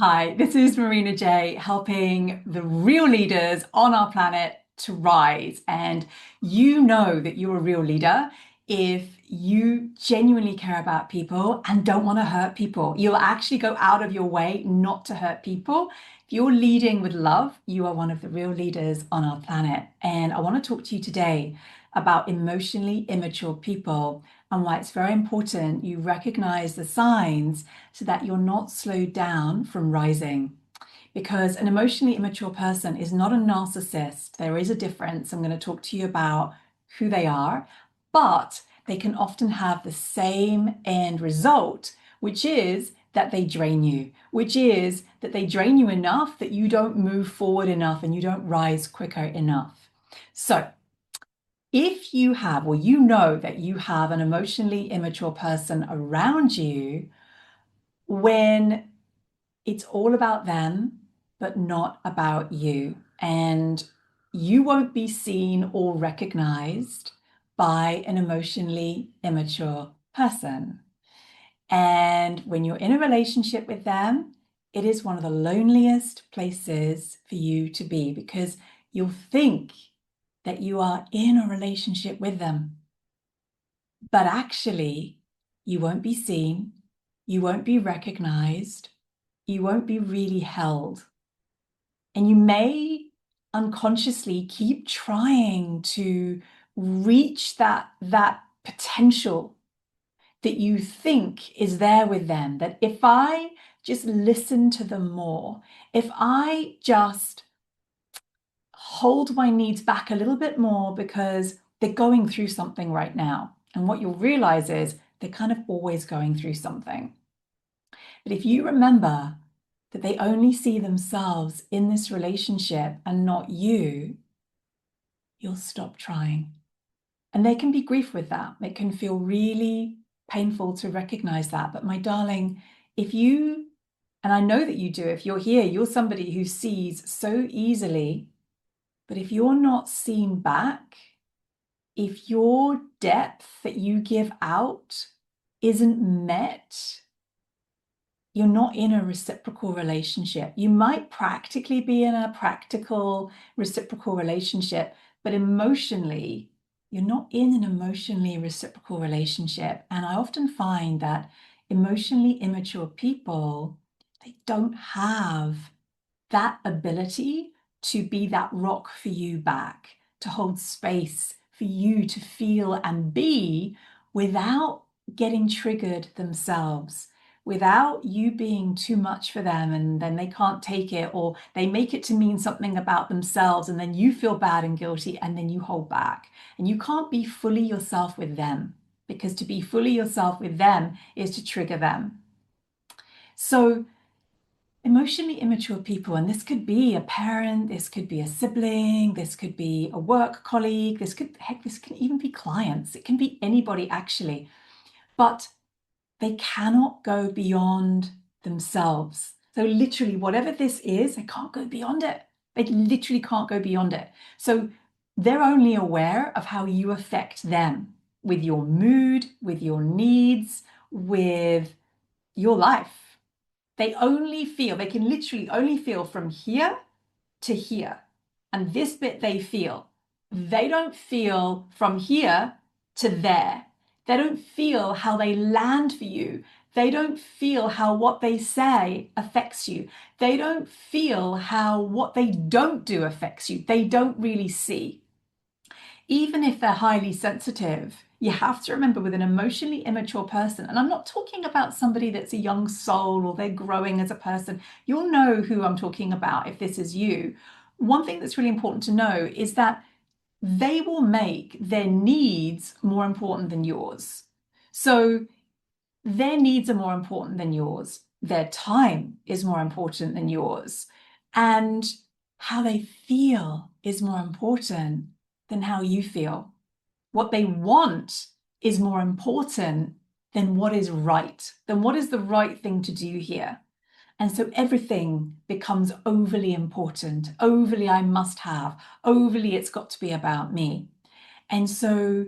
Hi, this is Marina J, helping the real leaders on our planet to rise. And you know that you're a real leader if you genuinely care about people and don't want to hurt people. You'll actually go out of your way not to hurt people. If you're leading with love, you are one of the real leaders on our planet. And I want to talk to you today about emotionally immature people and why it's very important you recognize the signs so that you're not slowed down from rising. Because an emotionally immature person is not a narcissist. There is a difference. I'm going to talk to you about who they are, but they can often have the same end result, which is that they drain you, which is that they drain you enough that you don't move forward enough and you don't rise quicker enough. So, if you have, or you know that you have an emotionally immature person around you, when it's all about them, but not about you. And you won't be seen or recognized by an emotionally immature person. And when you're in a relationship with them, it is one of the loneliest places for you to be because you'll think that you are in a relationship with them. But actually, you won't be seen, you won't be recognized, you won't be really held. And you may unconsciously keep trying to reach that potential that you think is there with them, that if I just listen to them more, if I just hold my needs back a little bit more because they're going through something right now. And what you'll realize is they're kind of always going through something. But if you remember that they only see themselves in this relationship and not you, you'll stop trying. And there can be grief with that. It can feel really painful to recognize that. But my darling, if you, and I know that you do, if you're here, you're somebody who sees so easily. But if you're not seen back, if your depth that you give out isn't met, you're not in a reciprocal relationship. You might practically be in a practical reciprocal relationship, but emotionally, you're not in an emotionally reciprocal relationship. And I often find that emotionally immature people, they don't have that ability to be that rock for you back, to hold space for you to feel and be without getting triggered themselves, without you being too much for them and then they can't take it, or they make it to mean something about themselves and then you feel bad and guilty and then you hold back. And you can't be fully yourself with them because to be fully yourself with them is to trigger them. So emotionally immature people, and this could be a parent, this could be a sibling, this could be a work colleague, this can even be clients, it can be anybody actually, but they cannot go beyond themselves. So literally, whatever this is, they can't go beyond it. They literally can't go beyond it. So they're only aware of how you affect them with your mood, with your needs, with your life. They can literally only feel from here to here. And this bit they feel. They don't feel from here to there. They don't feel how they land for you. They don't feel how what they say affects you. They don't feel how what they don't do affects you. They don't really see. Even if they're highly sensitive, you have to remember with an emotionally immature person, and I'm not talking about somebody that's a young soul or they're growing as a person, you'll know who I'm talking about if this is you. One thing that's really important to know is that they will make their needs more important than yours. So their needs are more important than yours. Their time is more important than yours. And how they feel is more important than how you feel. What they want is more important than what is right, than what is the right thing to do here. And so everything becomes overly important, overly I must have, overly it's got to be about me. And so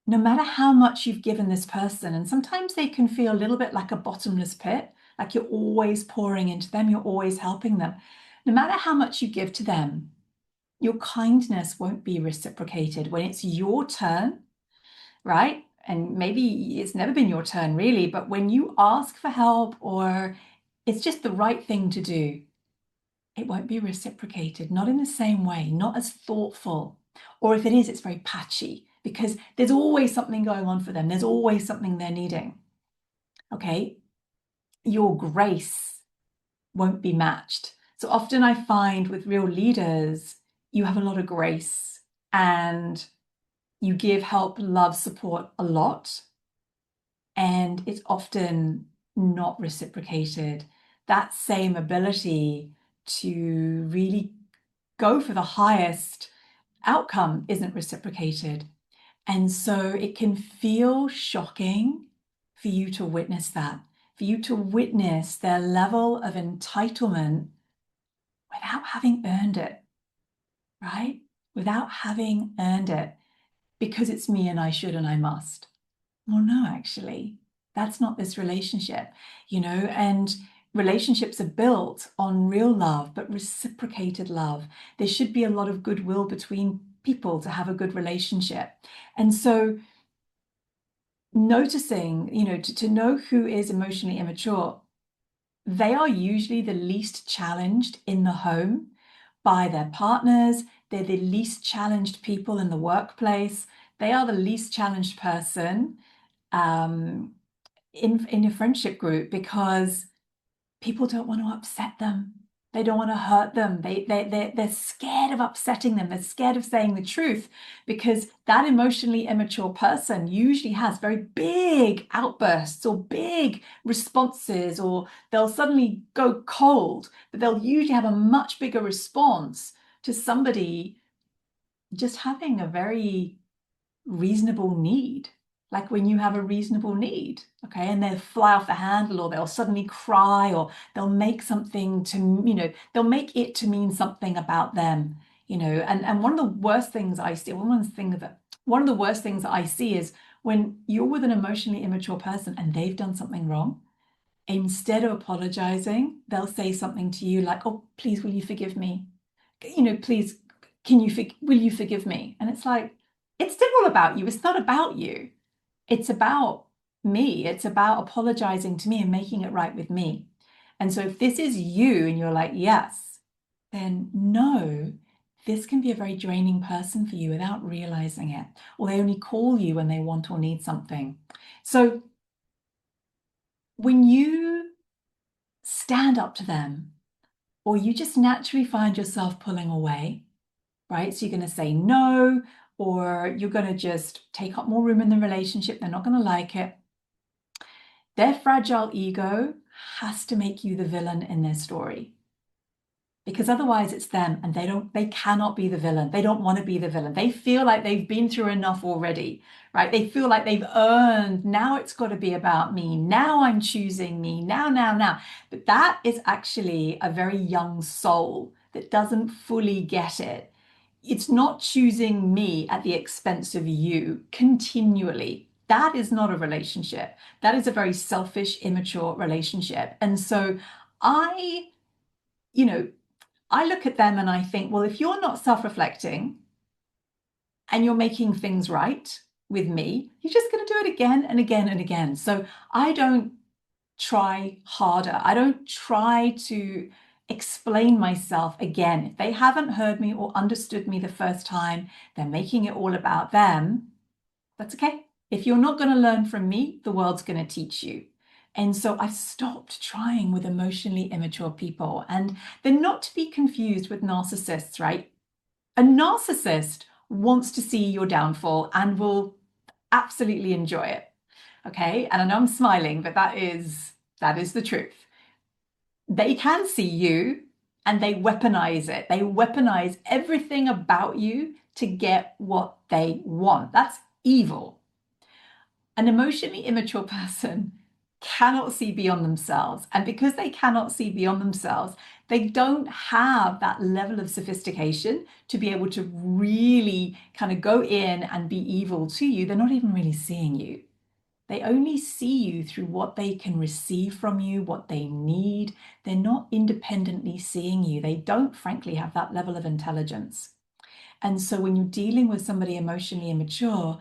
no matter how much you've given this person, and sometimes they can feel a little bit like a bottomless pit, Like you're always pouring into them, you're always helping them. No matter how much you give to them, your kindness won't be reciprocated when it's your turn, right? And maybe it's never been your turn really, but when you ask for help or it's just the right thing to do, it won't be reciprocated, not in the same way, not as thoughtful. Or if it is, it's very patchy because there's always something going on for them. There's always something they're needing. Okay. Your grace won't be matched. So often I find with real leaders, you have a lot of grace and you give help, love, support a lot, and it's often not reciprocated. That same ability to really go for the highest outcome isn't reciprocated. And so it can feel shocking for you to witness that, for you to witness their level of entitlement without having earned it, right? Without having earned it because it's me and I should and I must. Well, no, actually, that's not this relationship, and relationships are built on real love, but reciprocated love. There should be a lot of goodwill between people to have a good relationship. And so noticing, to know who is emotionally immature, they are usually the least challenged in the home by their partners. They're the least challenged people in the workplace. They are the least challenged person in your friendship group because people don't want to upset them. They don't want to hurt them. They're scared of upsetting them. They're scared of saying the truth because that emotionally immature person usually has very big outbursts or big responses, or they'll suddenly go cold, but they'll usually have a much bigger response to somebody just having a very reasonable need. Like when you have a reasonable need, okay, and they'll fly off the handle, or they'll suddenly cry, or they'll make something to, they'll make it to mean something about them, and one of the worst things I see, one of the worst things that I see is when you're with an emotionally immature person and they've done something wrong, instead of apologizing, they'll say something to you like, oh, please, will you forgive me? Please, will you forgive me? And it's like, it's still all about you. It's not about you. It's about me. It's about apologizing to me and making it right with me. And so if this is you and you're like, yes, then no, this can be a very draining person for you without realizing it. Or they only call you when they want or need something. So when you stand up to them, or you just naturally find yourself pulling away, right? So you're going to say no, or you're going to just take up more room in the relationship. They're not going to like it. Their fragile ego has to make you the villain in their story, because otherwise it's them and they cannot be the villain. They don't want to be the villain. They feel like they've been through enough already, right? They feel like they've earned, now it's got to be about me. Now I'm choosing me. Now. But that is actually a very young soul that doesn't fully get it. It's not choosing me at the expense of you continually. That is not a relationship. That is a very selfish, immature relationship. And so I, you know, I look at them and I think, well, if you're not self-reflecting and you're making things right with me, you're just going to do it again and again and again. So I don't try harder. I don't try to explain myself again. If they haven't heard me or understood me the first time, they're making it all about them. That's okay. If you're not going to learn from me, the world's going to teach you. And so I stopped trying with emotionally immature people. And they're not to be confused with narcissists, right? A narcissist wants to see your downfall and will absolutely enjoy it. Okay. And I know I'm smiling, but that is the truth. They can see you and they weaponize it. They weaponize everything about you to get what they want. That's evil. An emotionally immature person cannot see beyond themselves. And because they cannot see beyond themselves, they don't have that level of sophistication to be able to really kind of go in and be evil to you. They're not even really seeing you. They only see you through what they can receive from you, what they need. They're not independently seeing you. They don't, frankly, have that level of intelligence. And so when you're dealing with somebody emotionally immature,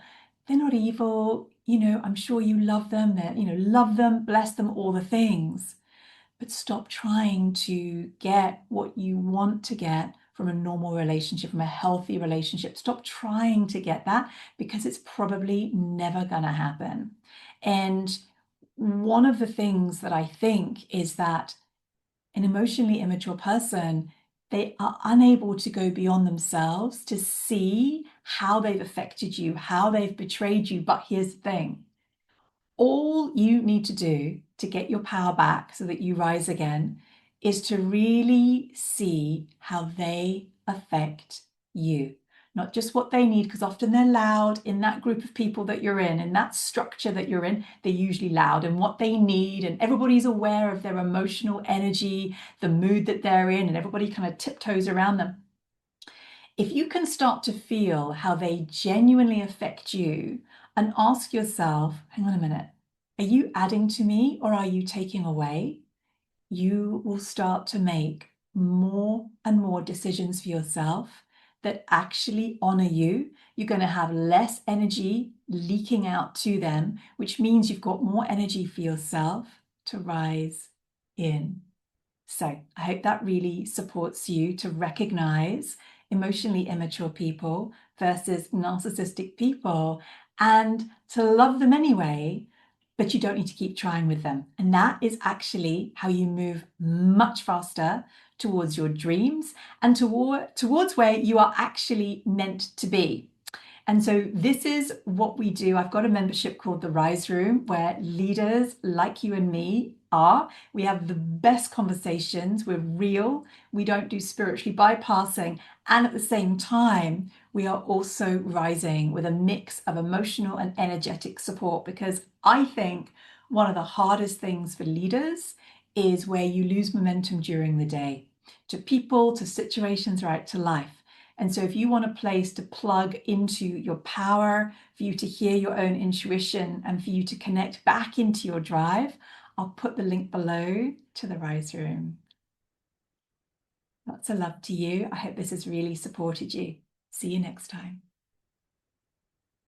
they're not evil. I'm sure you love them. Love them, bless them, all the things. But stop trying to get what you want to get from a normal relationship, from a healthy relationship. Stop trying to get that, because it's probably never going to happen. And one of the things that I think is that an emotionally immature person, they are unable to go beyond themselves to see how they've affected you, how they've betrayed you. But here's the thing: all you need to do to get your power back so that you rise again is to really see how they affect you. Not just what they need, because often they're loud in that group of people that you're in that structure that you're in. They're usually loud and what they need, and everybody's aware of their emotional energy, the mood that they're in, and everybody kind of tiptoes around them. If you can start to feel how they genuinely affect you and ask yourself, hang on a minute, are you adding to me or are you taking away? You will start to make more and more decisions for yourself that actually honor you. You're going to have less energy leaking out to them, which means you've got more energy for yourself to rise in. So I hope that really supports you to recognize emotionally immature people versus narcissistic people, and to love them anyway, but you don't need to keep trying with them. And that is actually how you move much faster towards your dreams and towards where you are actually meant to be. And so this is what we do. I've got a membership called the Rise Room, where leaders like you and me are. We have the best conversations. We're real. We don't do spiritually bypassing. And at the same time, we are also rising with a mix of emotional and energetic support, because I think one of the hardest things for leaders is where you lose momentum during the day, to people, to situations, right, to life. And so if you want a place to plug into your power, for you to hear your own intuition, and for you to connect back into your drive, I'll put the link below to the Rise Room. Lots of love to you. I hope this has really supported you. See you next time.